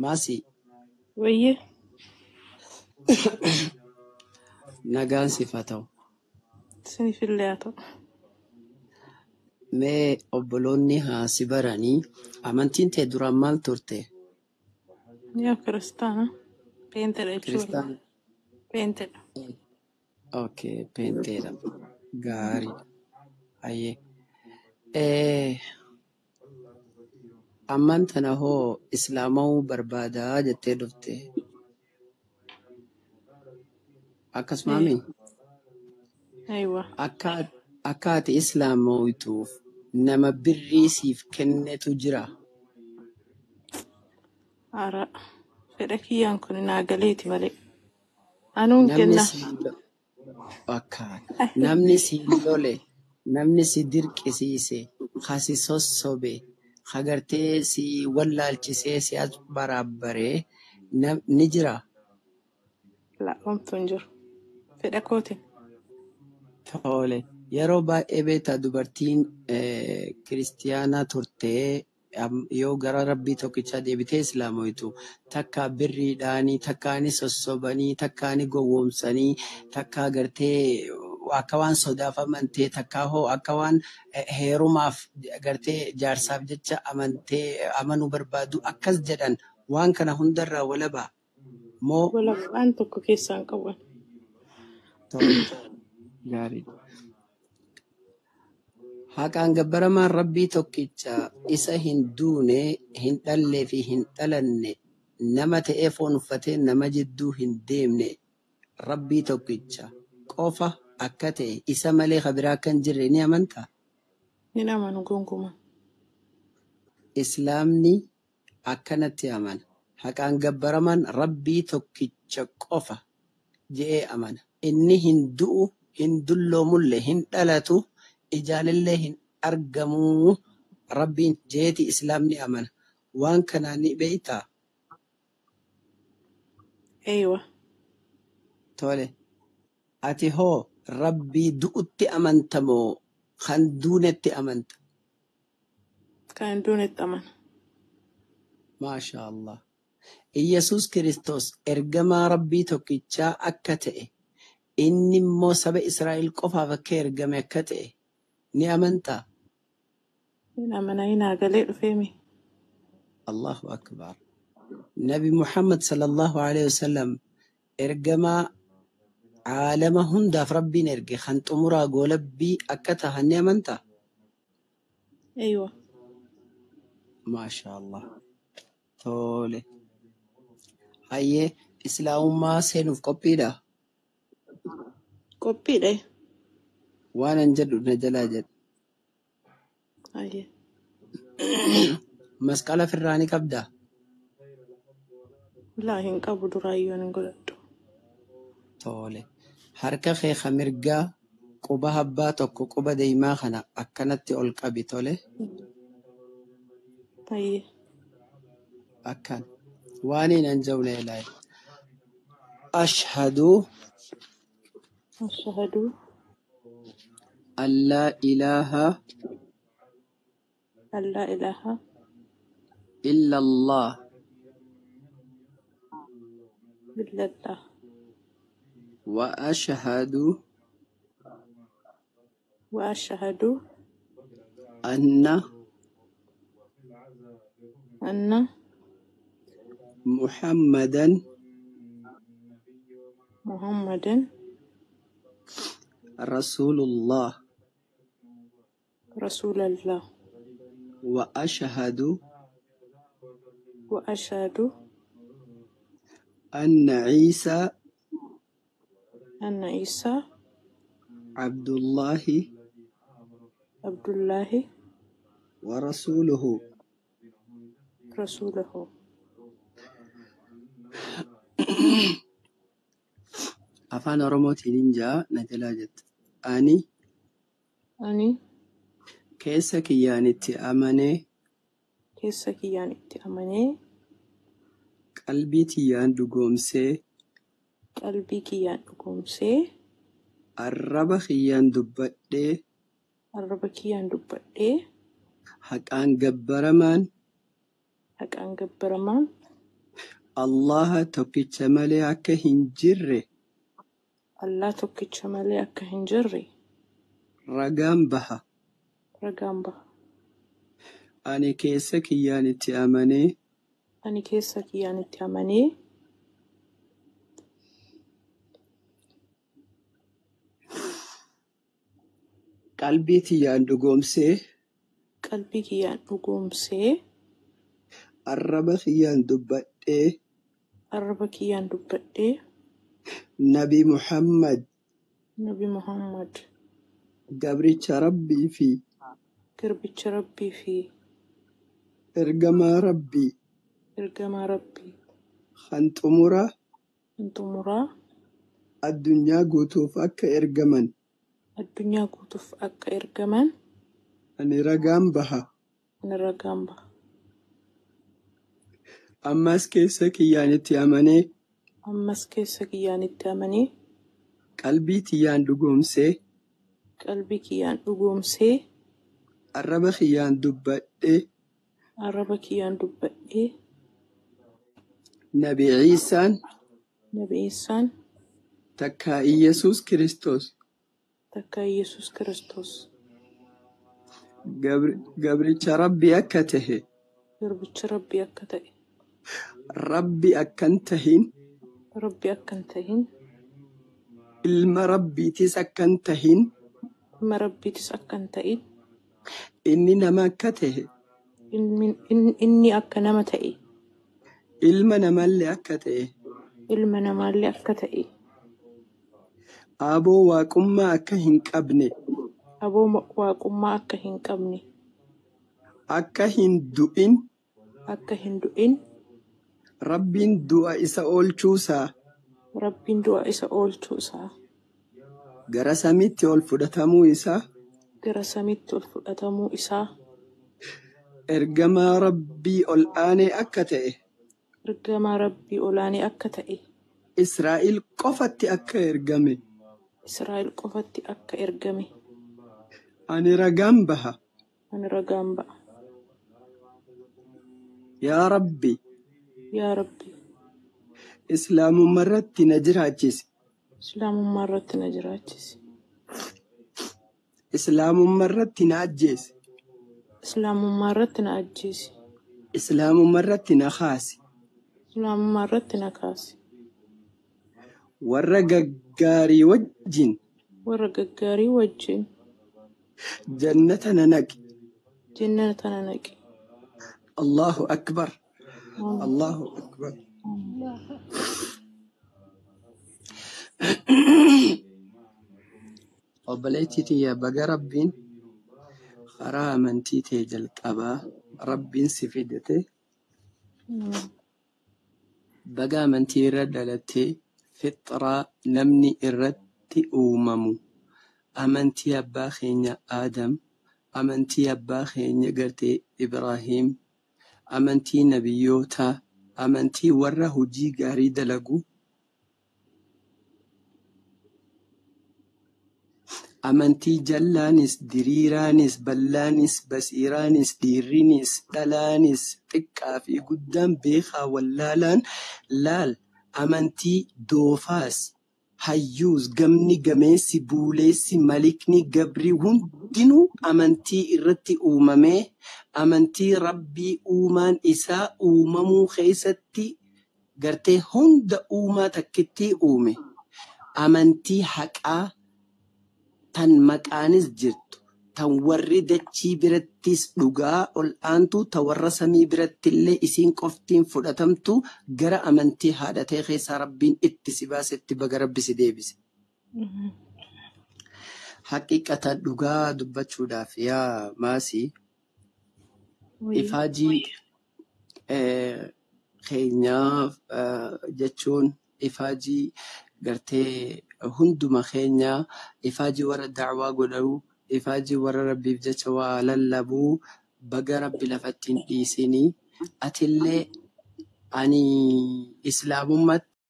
Maasi Wayye nagaan siif haa ta'u. sinifillee haa ta'u. Mee obboloonni haa si baranii amantiin tee duraan maal turte? Yaa kiristaana peenteedha jechuudha. Kiristaana. Peenteedha. Okay, peenteedha. Gaariidha. Hayyee. Amman tana hoo islaamawuu barbaadaa jettee dhufte. Akkasumaami Aywa. akka ati islaamawituuf nama birrii siif kennetu jira. Ara fedha kiyyaan kun naa galeeti malee. Anuun Namni kenna. namni si lole, namni si dirqisiise, kasi sossobe, hagartee si wallaalchisee si as baraabbaree ni jira. La'oomtu hin jiru. Fedha kootiin. Tole yeroo baay'ee beektaa dubartiin kiristiyaanaa turtee yoo gara rabbii tokkichaa deebitee islaamoyitu takka birriidhaanii takkaani sossobanii takkaani gowwoomsanii takka agartee akka waan sodaaf amantee takka hoo akka waan heerumaaf agartee jaarsaaf jecha amantee amanuu barbaadu akkas jedhan waan kana hundarraa walabaa moo Walabaan tokko keessaan qaban. gaariidha. Haqaan gabbaramaan rabbii tokkicha isa hin duune, hin dhallee fi hin dhalanne nama ta'ee foon uffatee nama jidduu hin deemne rabbii tokkicha qofa akka ta'e isa malee biraa kan jirre ni amantaa? Hin amanu gonkumaa. Islaamni akkanatti amana. Haqaan gabbaramaan rabbii tokkicha qofa je'ee amana. Inni hin du'u, hin dulloomullee, hin dhalatu. Ijaalillee hin argamuu rabbiin jeeti islaamni amana. Waan kanaa ni beektaa? Aywa. Tole. Ati hoo rabbii du'utti amanta moo kan duunetti amanta? Kan duunetti amana. Maasha Allah. Iyyasuus Kiristoos ergamaa rabbii tokkichaa akka ta'e inni immoo saba Israa'el qofaaf akka ergame akka ta'e ni amantaa? Hin amana hinaa galee dhufeemi. Allahu akbar. Nabi Muhammad sallallahu alaihi wasallam ergamaa caalama hundaaf rabbiin erge kan xumuraa goolabbii akka tahan ni amantaa? Aywa. Maasha Allah. Tole. Hayyee islaamummaa seenuuf qophiidha? Qophiidha. Waan an jedhu na jalaa jedhu. Hayyee. Masqala firraa ni qabdaa? Laa hin qabu duraayyuu hin godhadhu. Tole. Harka kee ka mirgaa quba habbaa tokko quba deemaa kana akkanatti ol qabi tole. Hayyee. Akkan. Waan hin anjawne ilaahi. Ashhadu Ashhadu an laa ilaaha an laa ilaaha illa Allah illallah wa ashhadu wa ashhadu anna anna Muhammadan Muhammadan Rasulullah Rasulallah wa ashhadu wa ashhadu anna Isa anna Isa Abdullahi Abdullahi wa rasuluhu. Rasulahu. Afaan Oromootiin hin jaa na jalaa jette. Ani Ani keessa kiyyaan itti amanee keessa kiyyaan itti amanee qalbii tiyyaan dhugoomsee qalbii kiyyaan dhugoomsee arraba kiyyaan dubbadhee arraba kiyyaan dubbadhee haqaan gabbaramaan haqaan gabbaramaan الله توكيتش مالي أكا هنجر الله tokkicha malee akka hin jirre رقام بها ragaan baha. أني كيسك يعني تأمني Ani keessa kiyyaan itti amanee قلبي تيان دقومسي qalbii kiyyaan dhugoomsee الربا خيان دبتي arraba kiyyaan dubbadhee نبي محمد Nabi Muhammad قبرتش ربي في garbicha Rabbii fi إرقما ربي ergamaa Rabbii خنتمرا kan xumuraa الدنيا قوتوف أكا إرقمن addunyaa guutuuf akka ergaman أني رقام بها ani ragaan baha. أماس كيسك يعني تأمني Ammas keessa kiyyaan itti amanee قلبي تيان دقومسي qalbii kiyyaan dhugoomsee الربا خيان دبتي arraba kiyyaan dubbadhee نبي عيسى Nabi Iisaan تكا إيسوس كريستوس takka Yesus Kiristoos قبرتش ربي أكته garbicha Rabbii akka ta'e ربي أكنتهن Rabbi akka hin tahin ilma rabbiitis akkan tahin ilma Rabbiitis akka hin ta'in inni nama akka tahe inni akka nama ta'e ilma namallee akka ta'e ilma namaallee akka ta'e aboo waaqummaa akka hin qabne aboo waaqummaa akka hin qabne akka hin du'in akka hin du'in rabbiin du'a isa oolchuusaa Rabbiin du'a isa oolchuu isaa gara samiitti ol fudhatamuu isaa gara samiitti ol fudhatamuu isaa ergamaa rabbii ol aanee akka ta'e ergamaa Rabbii olaanee akka ta'e Israa'el qofatti akka ergame Israa'el qofatti akka ergame ani ragaan baha ani ragaan ba'a. yaa rabbi Yaa Rabbi islaamummaa irratti na jiraachisi islaamummaa irratti na jiraachisi islaamummaa irratti na ajjeesi islaamummaa irratti na ajjeesi islaamummaa irratti na kaasi islaamummaa irratti na kaasi warra gaggaarii wajjin warra gaggaarii wajjin jannata na naqi jannata na naqi. Allahu akbar Allahu akbar obboleettii tiyya baga rabbiin karaa amantii tee jalqabaa rabbiin si fidate baga amantii irra dhalattee fixraa namni irratti uumamu amantii abbaa keenya Aadam amantii abbaa keenya gartee Ibraahiim amantii nabiyyootaa amantii warra hojii gaarii dalagu amantii jallaanis diriiraanis bal'aanis basiiraanis dhiirrinis dhalaanis xiqqaa fi guddaan beekaa wallaalaan laal amantii doofaas hayyuus gamni gameessi buuleessi malikni gabri hundinuu amantii irratti uumamee amantii rabbii uumaan isaa uumamuu keessatti gartee hunda uumaa takkitti uume amantii haqaa tan maqaanis jirtu tan warri dachii birattis dhugaa ol aantu ta warra samii birattillee isiin qoftiin fudhatamtu gara amantii haadhatee keessaa rabbiin itti si baasetti baga rabbi si deebise. Haqiqatan dhugaa dubbachuudhaaf yaa maasii ifaajii keenyaaf jechuun ifaajii gartee hunduma keenya ifaajii warra da'waa godhuu ifaajii warra rabbiif jecha waa lallabuu baga rabbi lafatti hin dhiisinii atillee ani islaamummaatti